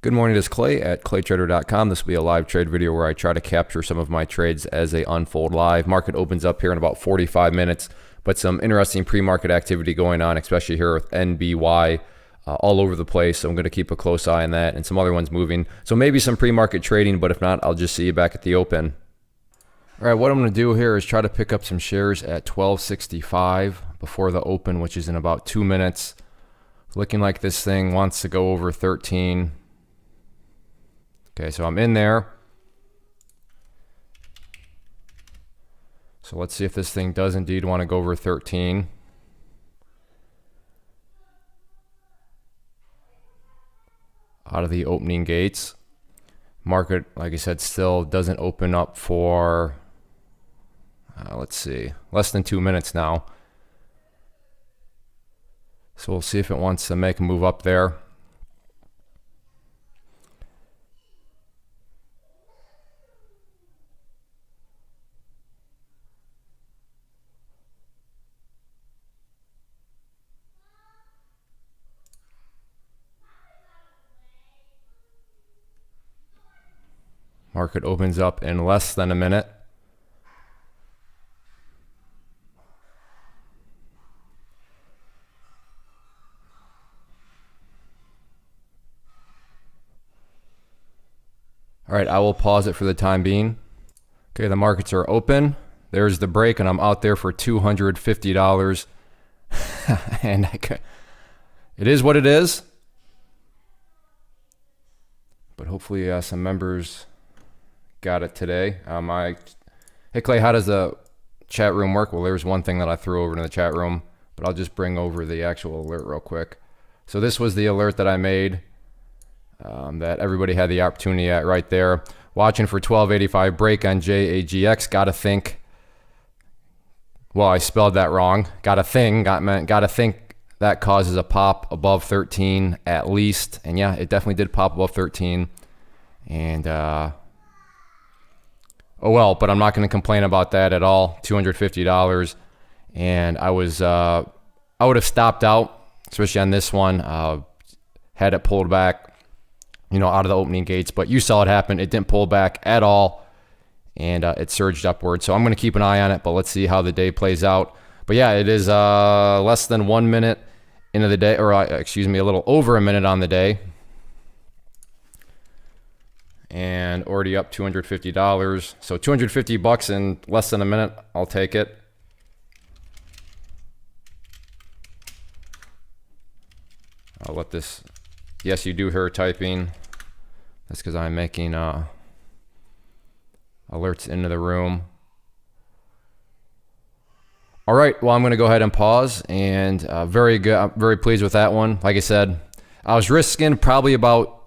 Good morning, this is Clay at claytrader.com. This will be a live trade video where I try to capture some of my trades as they unfold live. Market opens up here in about 45 minutes, but some interesting pre-market activity going on, especially here with NBY all over the place. So I'm going to keep a close eye on that and some other ones moving. So maybe some pre-market trading, but if not, I'll just see you back at the open. All right, what I'm going to do here is try to pick up some shares at 12.65 before the open, which is in about 2 minutes. Looking like this thing wants to go over 13. Okay, so I'm in there. So let's see if this thing does indeed want to go over 13. Out of the opening gates. Market, like I said, still doesn't open up for, let's see, less than 2 minutes now. So we'll see if it wants to make a move up there. Market opens up in less than a minute. All right, I will pause it for the time being. Okay, the markets are open. There's the break, and I'm out there for $250. And it is what it is. But hopefully some members got it today. Hey Clay, how does the chat room work? Well, there's one thing that I threw over to the chat room, but I'll just bring over the actual alert real quick. So this was the alert that I made that everybody had the opportunity at right there. Watching for 12.85 break on JAGX. Gotta think. Well, I spelled that wrong. Gotta think that causes a pop above 13 at least. And yeah, it definitely did pop above 13. And oh well, but I'm not going to complain about that at all. $250, and I would have stopped out, especially on this one. Had it pulled back, out of the opening gates, but you saw it happen. It didn't pull back at all, and it surged upward. So I'm going to keep an eye on it, but let's see how the day plays out. But yeah, it is less than 1 minute into the day, or excuse me, a little over a minute on the day. And already up $250. So $250 in less than a minute. I'll take it. I'll let this. Yes, you do hear typing. That's because I'm making alerts into the room. All right. Well, I'm going to go ahead and pause. And very good. I'm very pleased with that one. Like I said, I was risking probably about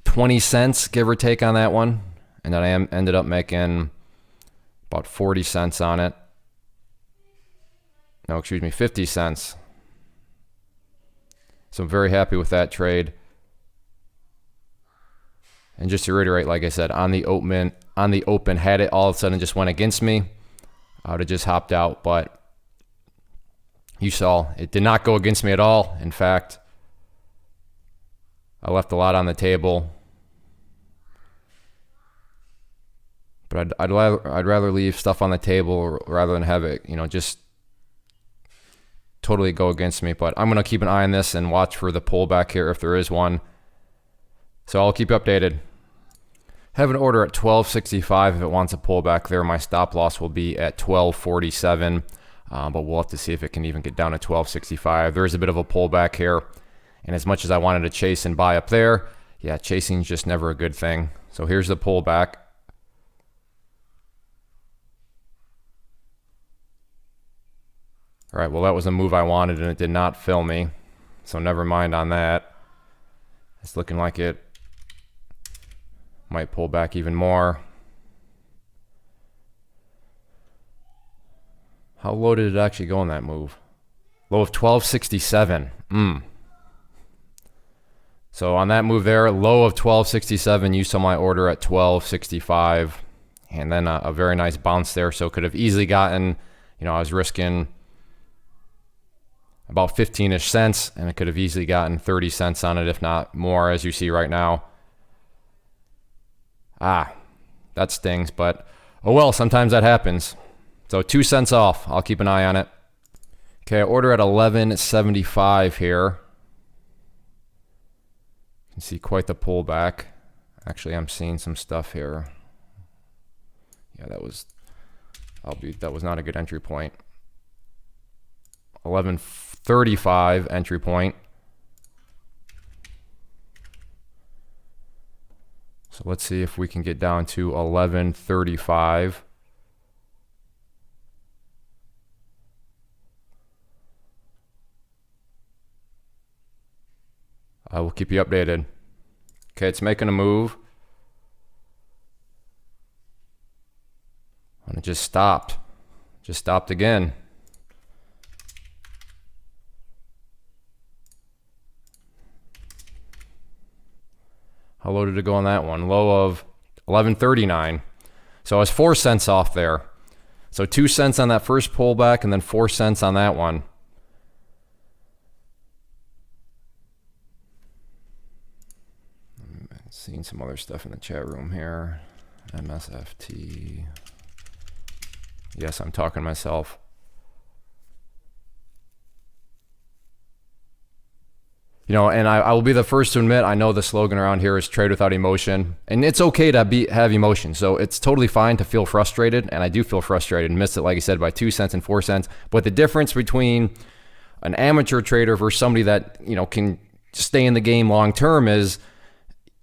20 cents, give or take, on that one, and then I ended up making about 40 cents on it. No, excuse me, 50 cents. So I'm very happy with that trade. And just to reiterate, like I said, on the open, had it all of a sudden just went against me, I would have just hopped out. But you saw it did not go against me at all. In fact, I left a lot on the table. But I'd rather leave stuff on the table rather than have it, just totally go against me. But I'm going to keep an eye on this and watch for the pullback here if there is one. So I'll keep you updated. Have an order at 12.65 if it wants a pullback there. My stop loss will be at 12.47, but we'll have to see if it can even get down to 12.65. There is a bit of a pullback here, and as much as I wanted to chase and buy up there, yeah, chasing is just never a good thing. So here's the pullback. All right, well, that was a move I wanted, and it did not fill me. So never mind on that. It's looking like it might pull back even more. How low did it actually go in that move? Low of 12.67. So on that move there, low of 12.67, you saw my order at 12.65. And then a very nice bounce there. So could have easily gotten, I was risking about 15-ish cents, and I could have easily gotten 30 cents on it, if not more, as you see right now. Ah, that stings, but oh well, sometimes that happens. So 2 cents off. I'll keep an eye on it. Okay, order at 11.75 here. You can see quite the pullback. Actually, I'm seeing some stuff here. Yeah, that was not a good entry point. 11.35 entry point. So let's see if we can get down to 11.35. I will keep you updated. Okay, it's making a move. And it just stopped. Just stopped again. How low did it go on that one? Low of 11.39. So I was 4 cents off there. So 2 cents on that first pullback and then 4 cents on that one. Seeing some other stuff in the chat room here. MSFT. Yes, I'm talking to myself. You know, and I will be the first to admit, I know the slogan around here is trade without emotion. And it's okay to have emotion. So it's totally fine to feel frustrated. And I do feel frustrated and missed it, like I said, by 2 cents and 4 cents. But the difference between an amateur trader versus somebody that, you know, can stay in the game long term is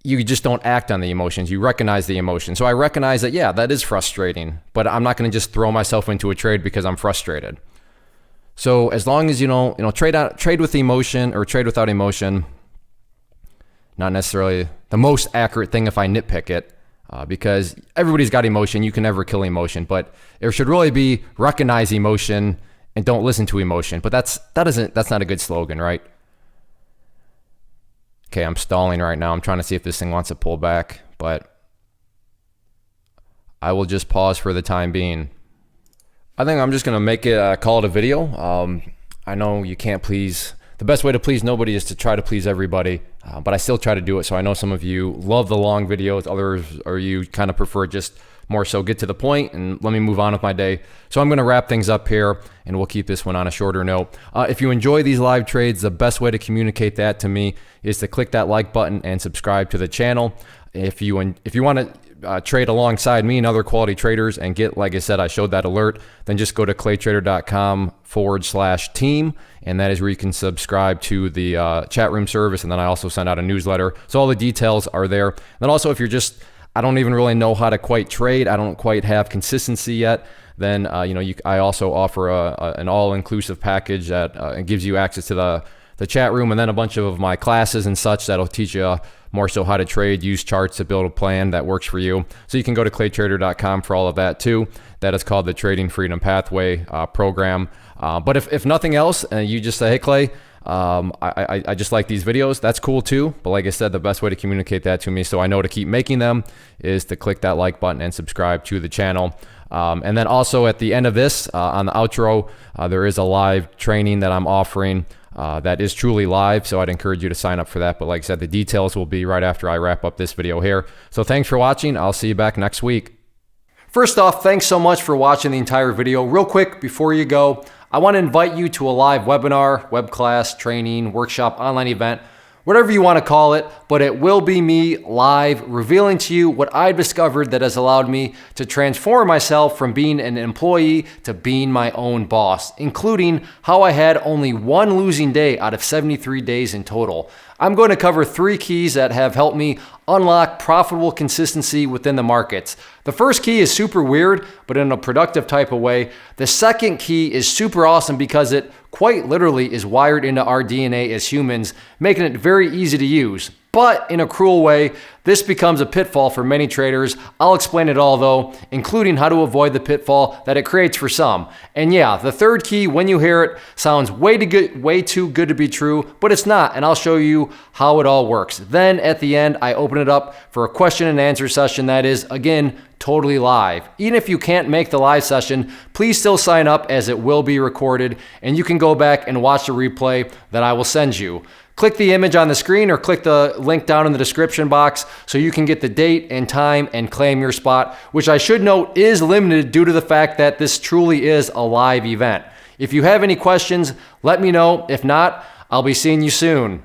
you just don't act on the emotions. You recognize the emotion. So I recognize that, yeah, that is frustrating, but I'm not going to just throw myself into a trade because I'm frustrated. So as long as you know, trade with emotion or trade without emotion, not necessarily the most accurate thing if I nitpick it, because everybody's got emotion. You can never kill emotion, but it should really be recognize emotion and don't listen to emotion. But that's not a good slogan, right? Okay, I'm stalling right now. I'm trying to see if this thing wants to pull back, but I will just pause for the time being. I think I'm just going to make it, call it a video. I know you can't please, the best way to please nobody is to try to please everybody, but I still try to do it. So I know some of you love the long videos, others or you kind of prefer just more so get to the point and let me move on with my day. So I'm going to wrap things up here and we'll keep this one on a shorter note. If you enjoy these live trades, the best way to communicate that to me is to click that like button and subscribe to the channel. If you want to trade alongside me and other quality traders and get, like I said, I showed that alert, then just go to claytrader.com/team. And that is where you can subscribe to the chat room service. And then I also send out a newsletter. So all the details are there. And then also if you're just, I don't even really know how to quite trade, I don't quite have consistency yet, then I also offer an all-inclusive package that gives you access to the chat room and then a bunch of my classes and such that'll teach you more so how to trade, use charts to build a plan that works for you. So you can go to claytrader.com for all of that too. That is called the Trading Freedom Pathway program. But if nothing else, you just say, hey Clay, I just like these videos, that's cool too. But like I said, the best way to communicate that to me so I know to keep making them is to click that like button and subscribe to the channel. And then also at the end of this, on the outro, there is a live training that I'm offering that is truly live. So I'd encourage you to sign up for that. But like I said, the details will be right after I wrap up this video here. So thanks for watching. I'll see you back next week. First off, thanks so much for watching the entire video. Real quick, before you go, I want to invite you to a live webinar, web class, training, workshop, online event, whatever you want to call it, but it will be me live revealing to you what I've discovered that has allowed me to transform myself from being an employee to being my own boss, including how I had only one losing day out of 73 days in total. I'm going to cover 3 keys that have helped me unlock profitable consistency within the markets. The first key is super weird, but in a productive type of way. The second key is super awesome because it quite literally is wired into our DNA as humans, making it very easy to use. But in a cruel way, this becomes a pitfall for many traders. I'll explain it all though, including how to avoid the pitfall that it creates for some. And yeah, the third key, when you hear it, sounds way too good to be true, but it's not, and I'll show you how it all works. Then at the end, I open it up for a question and answer session that is, again, totally live. Even if you can't make the live session, please still sign up as it will be recorded, and you can go back and watch the replay that I will send you. Click the image on the screen or click the link down in the description box so you can get the date and time and claim your spot, which I should note is limited due to the fact that this truly is a live event. If you have any questions, let me know. If not, I'll be seeing you soon.